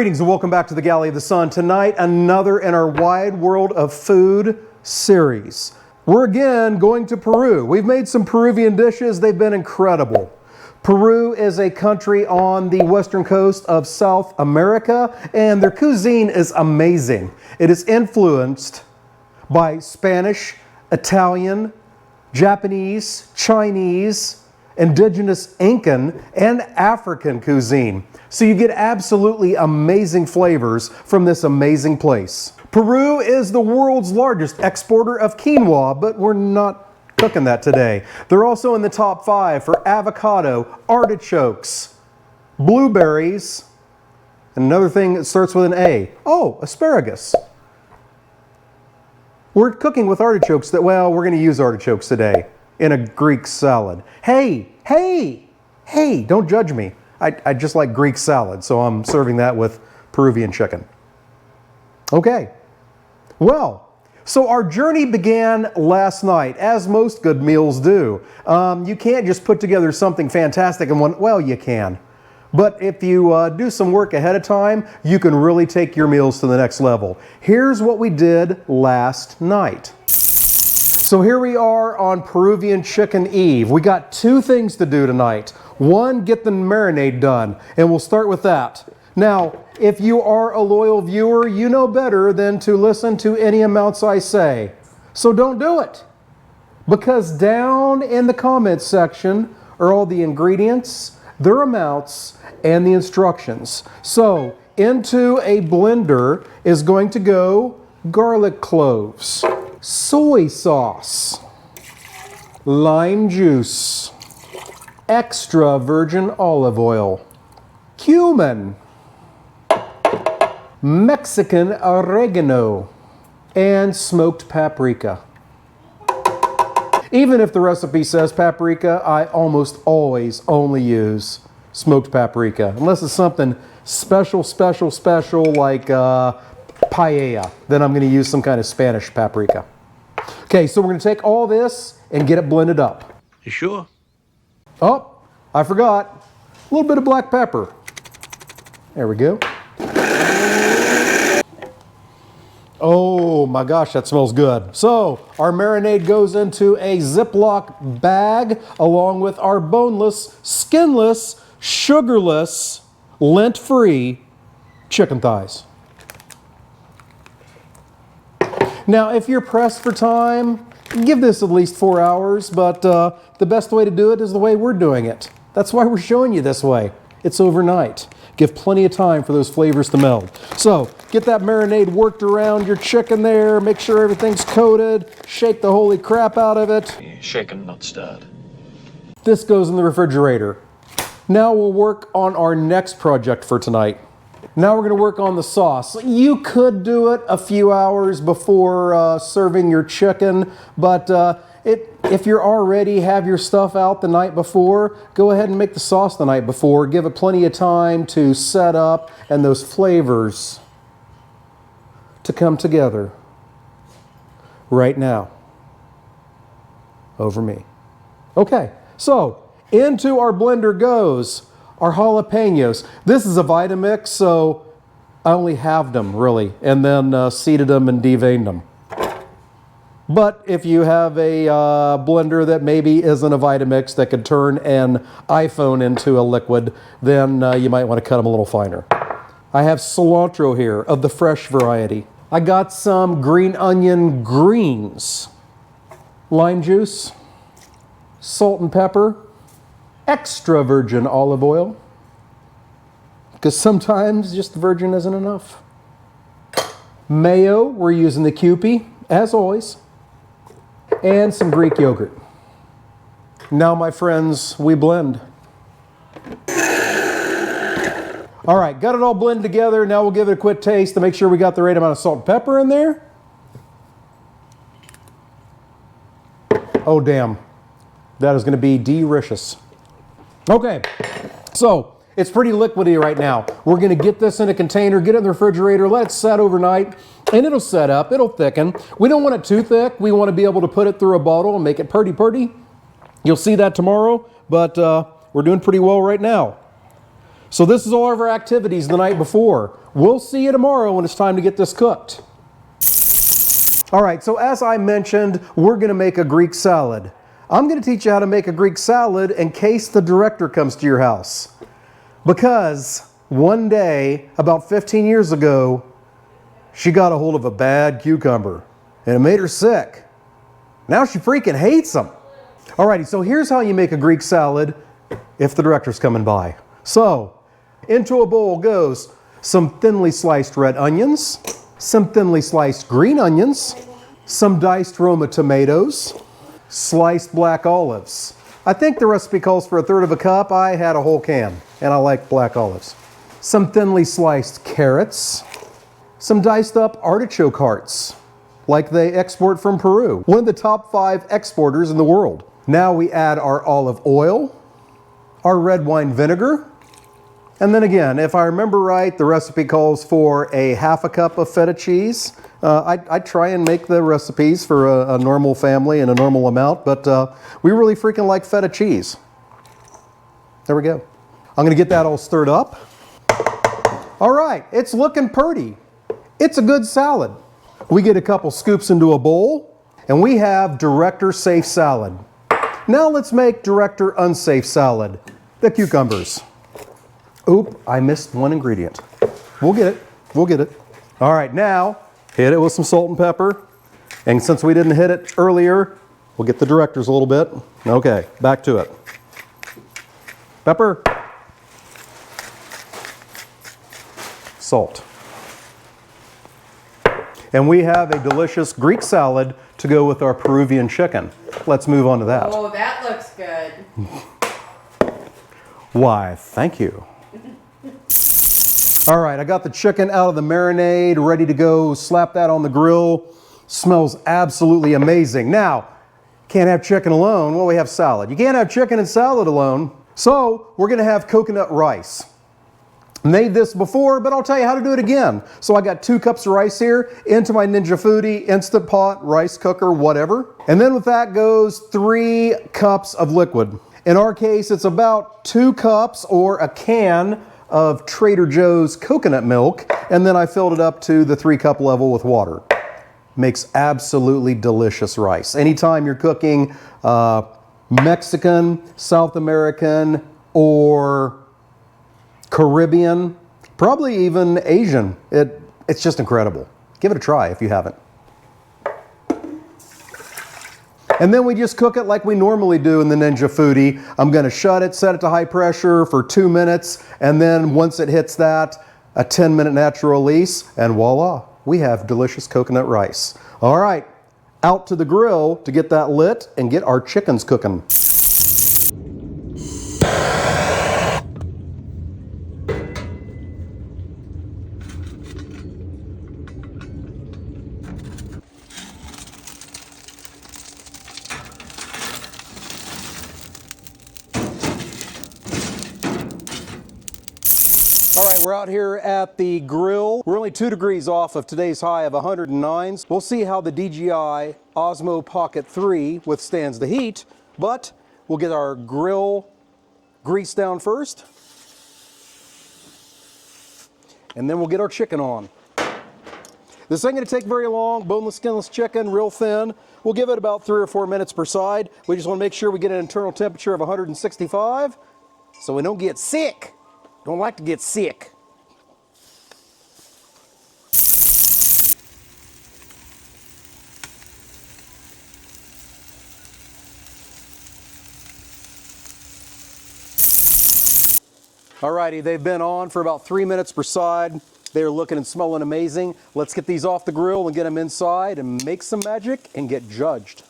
Greetings and welcome back to the Galley of the Sun. Tonight, another in our Wide World of Food series. We're again going to Peru. We've made some Peruvian dishes. They've been incredible. Peru is a country on the western coast of South America, and their cuisine is amazing. It is influenced by Spanish, Italian, Japanese, Chinese, indigenous Incan, and African cuisine. So you get absolutely amazing flavors from this amazing place. Peru is the world's largest exporter of quinoa, but we're not cooking that today. They're also in the top 5 for avocado, artichokes, blueberries, and another thing that starts with an A. Oh, asparagus. We're cooking with artichokes we're going to use artichokes today in a Greek salad. Hey, don't judge me. I just like Greek salad, so I'm serving that with Peruvian chicken. Okay, well, so our journey began last night, as most good meals do. You can't just put together something fantastic in one, well, you can. But if you do some work ahead of time, you can really take your meals to the next level. Here's what we did last night. So here we are on Peruvian Chicken Eve. We got 2 things to do tonight. One, get the marinade done, and we'll start with that. Now, if you are a loyal viewer, you know better than to listen to any amounts I say. So don't do it. Because down in the comments section are all the ingredients, their amounts, and the instructions. So into a blender is going to go garlic cloves, soy sauce, lime juice, extra virgin olive oil, cumin, Mexican oregano, and smoked paprika. Even if the recipe says paprika, I almost always only use smoked paprika, unless it's something special like paella, then I'm going to use some kind of Spanish paprika. Okay, so we're going to take all this and get it blended up. You sure? Oh, I forgot. A little bit of black pepper. There we go. Oh my gosh, that smells good. So our marinade goes into a Ziploc bag along with our boneless, skinless, sugarless, lint-free chicken thighs. Now, if you're pressed for time, give this at least 4 hours, but the best way to do it is the way we're doing it. That's why we're showing you this way. It's overnight. Give plenty of time for those flavors to meld. So, get that marinade worked around your chicken there, make sure everything's coated, shake the holy crap out of it. Shaken, not stirred. This goes in the refrigerator. Now we'll work on our next project for tonight. Now we're going to work on the sauce. You could do it a few hours before serving your chicken, but if you're already have your stuff out the night before, go ahead and make the sauce the night before. Give it plenty of time to set up and those flavors to come together right now over me. Okay, so into our blender goes our jalapeños. This is a Vitamix, so I only halved them really, and then seeded them and deveined them. But if you have a blender that maybe isn't a Vitamix that could turn an iPhone into a liquid, then you might want to cut them a little finer. I have cilantro here of the fresh variety. I got some green onion greens, lime juice, salt and pepper, extra virgin olive oil, because sometimes just the virgin isn't enough. Mayo, we're using the Kewpie, as always, and some Greek yogurt. Now, my friends, we blend. All right, got it all blended together. Now we'll give it a quick taste to make sure we got the right amount of salt and pepper in there. Oh, damn. That is going to be delicious. Okay, so it's pretty liquidy right now. We're going to get this in a container, get it in the refrigerator, let it set overnight, and it'll set up, it'll thicken. We don't want it too thick. We want to be able to put it through a bottle and make it pretty. You'll see that tomorrow, but we're doing pretty well right now. So this is all of our activities the night before. we'll see you tomorrow when it's time to get this cooked. All right, so as I mentioned, we're gonna make a Greek salad. I'm gonna teach you how to make a Greek salad in case the director comes to your house. Because one day, about 15 years ago, she got a hold of a bad cucumber and it made her sick. Now she freaking hates them. Alrighty, so here's how you make a Greek salad if the director's coming by. So, into a bowl goes some thinly sliced red onions, some thinly sliced green onions, some diced Roma tomatoes, sliced black olives. I think the recipe calls for 1/3 of a cup. I had a whole can, and I like black olives. Some thinly sliced carrots, some diced up artichoke hearts, like they export from Peru, one of the top 5 exporters in the world. Now we add our olive oil, our red wine vinegar, and then again, if I remember right, the recipe calls for a 1/2 cup of feta cheese. I try and make the recipes for a normal family and a normal amount, but we really freaking like feta cheese. There we go. I'm gonna get that all stirred up. All right, it's looking pretty. It's a good salad. We get a couple scoops into a bowl, and we have director safe salad. Now let's make director unsafe salad, the cucumbers. Oop, I missed one ingredient. We'll get it, we'll get it. All right, now hit it with some salt and pepper. And since we didn't hit it earlier, we'll get the directors a little bit. Okay, back to it. Pepper. Salt. And we have a delicious Greek salad to go with our Peruvian chicken. Let's move on to that. Oh, that looks good. Why, thank you. All right, I got the chicken out of the marinade, ready to go. Slap that on the grill. Smells absolutely amazing. Now, can't have chicken alone. Well, we have salad. You can't have chicken and salad alone. So, we're gonna have coconut rice. Made this before, but I'll tell you how to do it again. So I got 2 cups of rice here into my Ninja Foodi Instant Pot, rice cooker, whatever. And then with that goes 3 cups of liquid. In our case, it's about 2 cups or a can of Trader Joe's coconut milk, and then I filled it up to the 3-cup level with water. Makes absolutely delicious rice. Anytime you're cooking Mexican, South American, or Caribbean, probably even Asian, it's just incredible. Give it a try if you haven't. And then we just cook it like we normally do in the Ninja Foodi. I'm gonna shut it, set it to high pressure for 2 minutes, and then once it hits that, a 10-minute natural release, and voila, we have delicious coconut rice. All right, out to the grill to get that lit and get our chickens cooking. All right, we're out here at the grill. We're only 2 degrees off of today's high of 109. We'll see how the DJI Osmo Pocket 3 withstands the heat, but we'll get our grill grease down first. And then we'll get our chicken on. This ain't gonna take very long, boneless, skinless chicken, real thin. We'll give it about 3 or 4 minutes per side. We just wanna make sure we get an internal temperature of 165 so we don't get sick. Don't like to get sick. Alrighty, they've been on for about 3 minutes per side. They're looking and smelling amazing. Let's get these off the grill and get them inside and make some magic and get judged.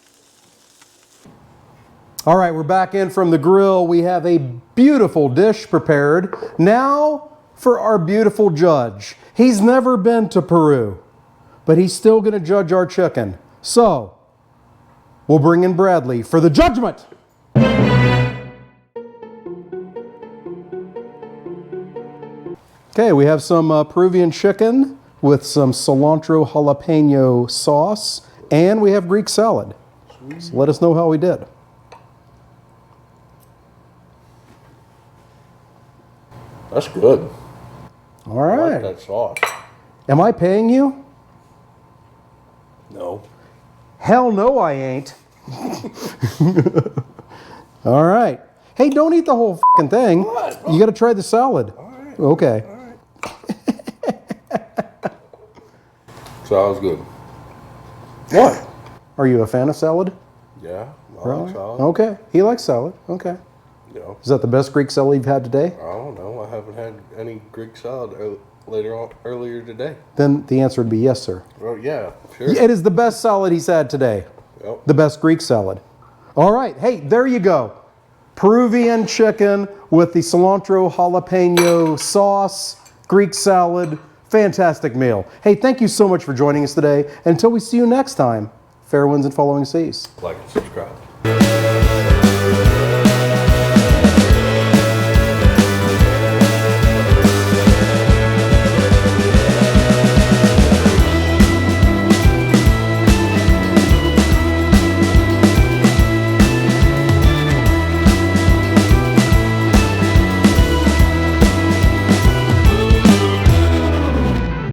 All right, we're back in from the grill. We have a beautiful dish prepared. Now for our beautiful judge. He's never been to Peru, but he's still gonna judge our chicken. So, we'll bring in Bradley for the judgment. Okay, we have some Peruvian chicken with some cilantro jalapeño sauce, and we have Greek salad. So let us know how we did. That's good. All I right. like that sauce. Am I paying you? No. Hell no, I ain't. All right. Hey, don't eat the whole fucking thing. What? You got to try the salad. All right. Okay. All right. Sounds good. What? Are you a fan of salad? Yeah. I Really? like salad. Okay. He likes salad. Okay. Yeah. Is that the best Greek salad you've had today? I don't know. I haven't had any Greek salad earlier today. Then the answer would be yes, sir. Oh yeah, sure. It is the best salad he's had today. Yep. The best Greek salad. All right. Hey, there you go. Peruvian chicken with the cilantro jalapeno sauce, Greek salad. Fantastic meal. Hey, thank you so much for joining us today. Until we see you next time, fair winds and following seas. Like and subscribe.